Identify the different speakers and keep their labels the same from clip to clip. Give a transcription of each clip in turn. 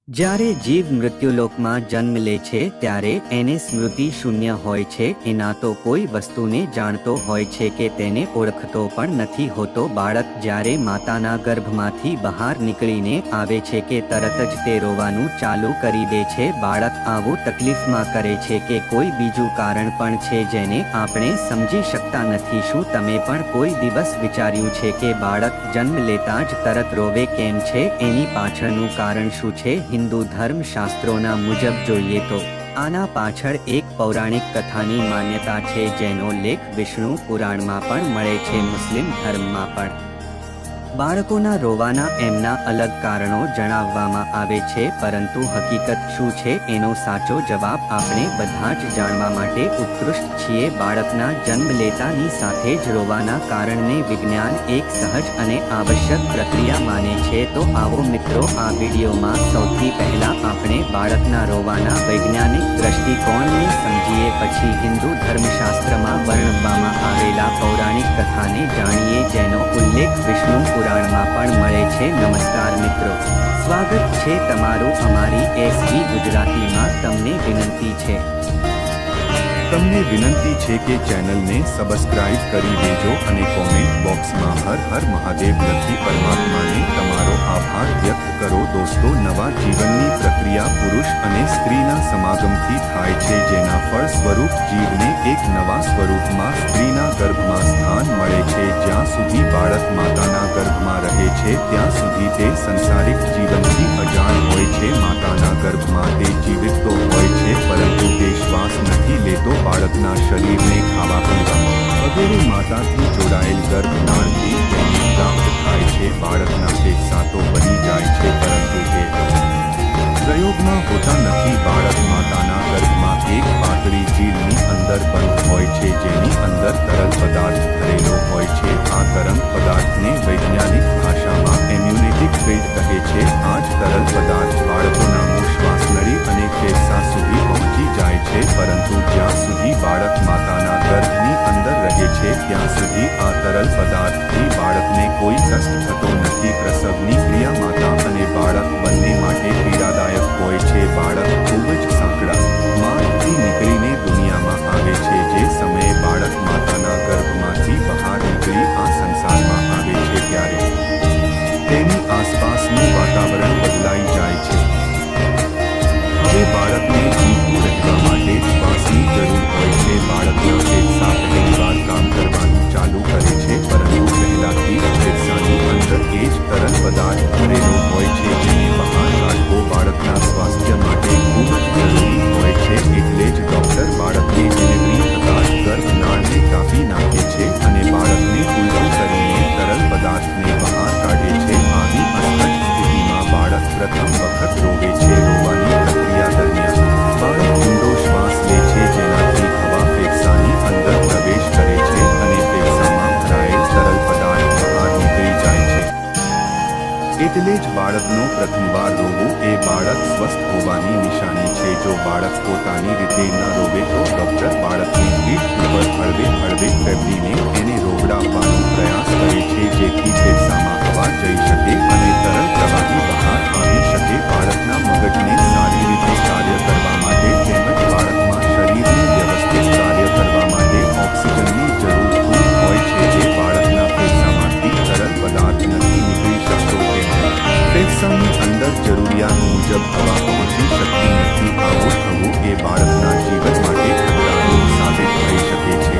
Speaker 1: જ્યારે જીવ મૃત્યુલોકમાં જન્મ લે છે ત્યારે એને સ્મૃતિ શૂન્ય હોય છે. એના તો કોઈ વસ્તુને જાણતો હોય છે કે તેને ઓળખતો પણ નથી હોતો. બાળક જ્યારે માતાના ગર્ભમાંથી બહાર નીકળીને આવે છે કે તરત જ તે રોવાનું ચાલુ કરી દે છે. બાળક આવું તકલીફમાં કરે છે કે કોઈ બીજું કારણ પણ છે જેને આપણે સમજી શકતા નથી. શું તમે પણ કોઈ દિવસ વિચાર્યું છે કે બાળક જન્મ લેતા જ તરત રોવે કેમ છે? એની પાછળનું કારણ શું છે? હિન્દુ ધર્મ શાસ્ત્રોના મુજબ જોઈએ તો આના પાછળ એક પૌરાણિક કથાની માન્યતા છે જેનો લેખ વિષ્ણુ પુરાણમાં પણ મળે છે. મુસ્લિમ ધર્મમાં પણ બાળકોના રોવાના એમના અલગ કારણો જણાવવામાં આવે છે, પરંતુ હકીકત શું છે એનો સાચો જવાબ આપણે બધા જ જાણવા માટે ઉત્કૃષ્ટ છીએ. બાળકના જન્મ લેતાની સાથે જ રોવાના કારણને વિજ્ઞાન એક સહજ અને આવશ્યક પ્રક્રિયા માને છે. તો આવો મિત્રો, આ વિડીયોમાં સૌથી પહેલા આપણે બાળકના રોવાના વૈજ્ઞાનિક દ્રષ્ટિકોણને સમજીએ, પછી હિન્દુ ધર્મશાસ્ત્રમાં વર્ણવવામાં આવેલા પૌરાણિક કથાને જાણીએ જેનો ઉલ્લેખ વિષ્ણુ પુરાણમાં પણ મળે છે. નમસ્કાર મિત્રો, સ્વાગત છે તમારું અમારી એસવી ગુજરાતીમાં.
Speaker 2: તમને વિનંતી છે કે ચેનલને સબસ્ક્રાઇબ કરી દેજો અને કોમેન્ટ બોક્સમાં હર હર મહાદેવ લખી પરમાત્માને તમારો આભાર વ્યક્ત કરો. દોસ્તો, નવા જીવનની પ્રક્રિયા પુરુષ અને સ્ત્રીના સમાગમથી થાય છે, જેના ફળ સ્વરૂપ જીવને એક નવા સ્વરૂપમાં સ્ત્રીના ગર્ભમાં સ્થાન મળે છે. જ્યાં સુધી બાળક માતાના ગર્ભમાં રહે છે ત્યાં સુધી તે સંસારિક જીવનથી અજાણ હોય છે. માતાના ગર્ભમાં તે જીવિત તો હોય છે, પરંતુ તે શ્વાસ નથી લેતો. બાળકના શરીરને ખાવા પીવા વગેરે માતાથી જોડાયેલ ગર્ભનાળથી તેને પ્રાપ્ત થાય છે. બાળકના ફેફસા તો બની જાય છે, પરંતુ તે પ્રયોગમાં હોતા નથી. બાળક માતાના ગર્ભમાં એક પાતળી જીલની અંદર બંધ હોય છે, જેની અંદર તરલ પદાર્થ ભરેલો હોય છે. આ તરલ પદાર્થને વૈજ્ઞાનિક ભાષામાં એમ્યુનેટિક ફિલ્ડ કહે છે. આ જ તરલ પદાર્થ બાળકોના શ્વાસ નળી અને ફેફસા સુધી પહોંચી જાય છે, પરંતુ જ્યાં સુધી બાળક માતાના ગર્ભની અંદર રહે છે ત્યાં સુધી આ તરલ પદાર્થથી બાળકને કોઈ કષ્ટ થતો નથી. પ્રસવની ક્રિયા માતા અને બાળક બંને માટે પીડાદાયક હોય છે. બાળક ખૂબ જ સાંકડા માર્ગથી નીકળીને દુનિયામાં આવે છે. જે સમયે બાળક માતાના ગર્ભમાંથી બહાર નીકળી આ સંસારમાં આવે છે ત્યારે તેની આસપાસનું વાતાવરણ બદલાઈ જાય છે. હવે બાળકને જીવતું રહેવા માટે શ્વાસની જરૂર હોય છે. બાળકના ફેફસા પહેલીવાર કામ કરવાનું ચાલુ કરે છે, પરંતુ પહેલાથી જ ફેફસાની અંદર એ જ તરલ પદાર્થ ભરેલો હોય છે, જેને બહાર કાઢવો બાળકના સ્વાસ્થ્ય માટે ખૂબ જ જરૂરી હોય છે. એટલે જ ડૉક્ટર બાળકને ડિલિવરી થતાં જ ગર્ભનાળને કાપી નાખે છે અને બાળકને ઉલટું કરીને તરલ પદાર્થને બહાર કાઢે છે. આવી અસહજ સ્થિતિમાં બાળક પ્રથમ વખત રોવે છે. રોવાની પ્રક્રિયા દરમિયાન બાળક ઊંડો શ્વાસ લે છે, જેનાથી હવા ફેફસાની અંદર પ્રવેશ કરે છે અને ફેફસામાં ભરાયેલ તરલ પદાર્થ બહાર નીકળી જાય છે. એટલે જ બાળકનો પ્રથમવાર રોવું એ બાળક સ્વસ્થ હોવાની નિશાની છે. જો બાળક પોતાની રીતે ન રોવે તો ડૉક્ટર બાળકની પીઠ ઉપર હળવે હળવે ફેરવીને એને રોવડાવવાનો પ્રયાસ કરે છે, જેથી ફેફસામાં હવા જઈ શકે અને તરલ પ્રવાહી બહાર આવી શકે. બાળકના મગજને સારી રીતે કાર્ય કરવા માટે તેમજ બાળકમાં શરીરને વ્યવસ્થિત કાર્ય કરવા માટે ઓક્સિજનની જરૂર ખૂબ હોય છે, જે બાળકના ફેફસામાંથી તરલ પદાર્થ નથી નીકળી શકતો. ફેફસાની અંદર જરૂરિયાત મુજબ હવા પહોંચી શકતી નથી. આવું થવું એ બાળકના જીવન માટે ખતરારૂપ સાબિત થઈ શકે છે.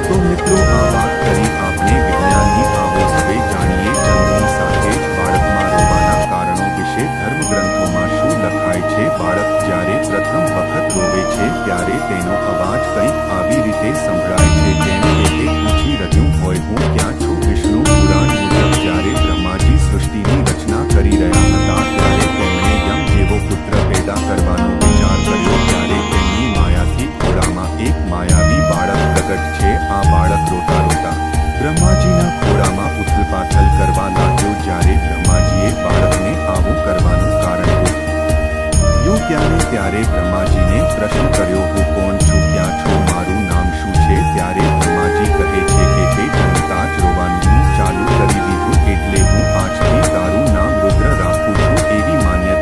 Speaker 2: તો મિત્રો, આ વાત કરી આપણે વિજ્ઞાનની. આવો હવે જાણીએ જન્મની સાથે જ બાળકમાં રોવાના કારણો વિશે. ધર્મગ્રંથોમાં શું લખાય છે? બાળક જ્યારે પ્રથમ વખત રોવે છે ત્યારે તેનો અવાજ કંઈક આવી રીતે સંભળાય છે, જેમ કે તે પૂછી રહ્યું હોય, હું ક્યાં છું? વિષ્ણુ પુરાણ મુજબ જ્યારે બ્રહ્માજી સૃષ્ટિની રચના કરી રહ્યા હતા ત્યારે તેમણે યમ જેવો પુત્ર પેદા કરવાનો વિચાર કર્યો. ત્યારે તેમની માયાથી ખોળામાં એક માયાવી બાળક પ્રગટ છે. આ બાળક રોતા રોતા બ્રહ્માજીના ખોળામાં ઉથલપાથલ કરવા લાગ્યો. જ્યારે બ્રહ્માજીએ બાળકને આવું કરવાનું કારણ પૂછ્યું ત્યારે બ્રહ્માજીને પ્રશ્ન કર્યો, હું કોણ છું? ક્યાં છો? મારું નામ શું છે? ત્યારે બ્રહ્માજી કહે છે કે તે જન્મતા જ રોવાનું ચાલુ કરી દીધું, એટલે હું આજથી તારું નામ રુદ્ર રાખું છું. એવી માન્યતા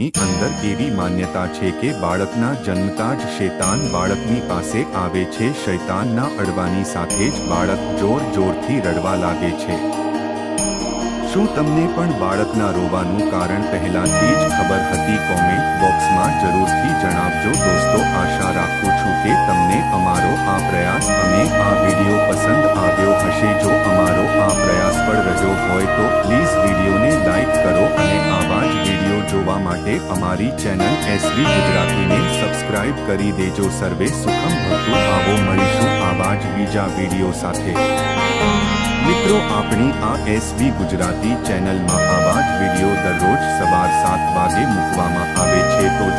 Speaker 2: લોકોની અંદર એવી માન્યતા છે કે બાળકના જન્મતા જ શૈતાન બાળકની પાસે આવે છે. શૈતાનના અડવાની સાથે જ બાળક જોર-જોરથી રડવા લાગે છે. શું તમને પણ બાળકના રોવાનું કારણ પહેલાથી જ ખબર હતી? કોમેન્ટ બોક્સમાં જરૂરથી જણાવજો. દોસ્તો, આશા રાખું છું કે તમને અમારો આ પ્રયાસ અને આ વિડીયો પસંદ આવ્યો હશે. જો અમારો આ પ્રયાસ પર રહ્યો હોય તો પ્લીઝ વિડીયોને લાઈક કરો અને આવા જ વિડીયો જોવા માટે અમારી ચેનલ એસવી ગુજરાતીને સબસ્ક્રાઇબ કરી દેજો. સર્વે સુખમ ભવતુ. આવો મળીશું આવા જ બીજા વિડીયો સાથે. મિત્રો, આપણી આ એસવી ગુજરાતી ચેનલમાં આવા જ વિડીયો દરરોજ સવાર 7 વાગે મૂકવામાં આવે છે. તો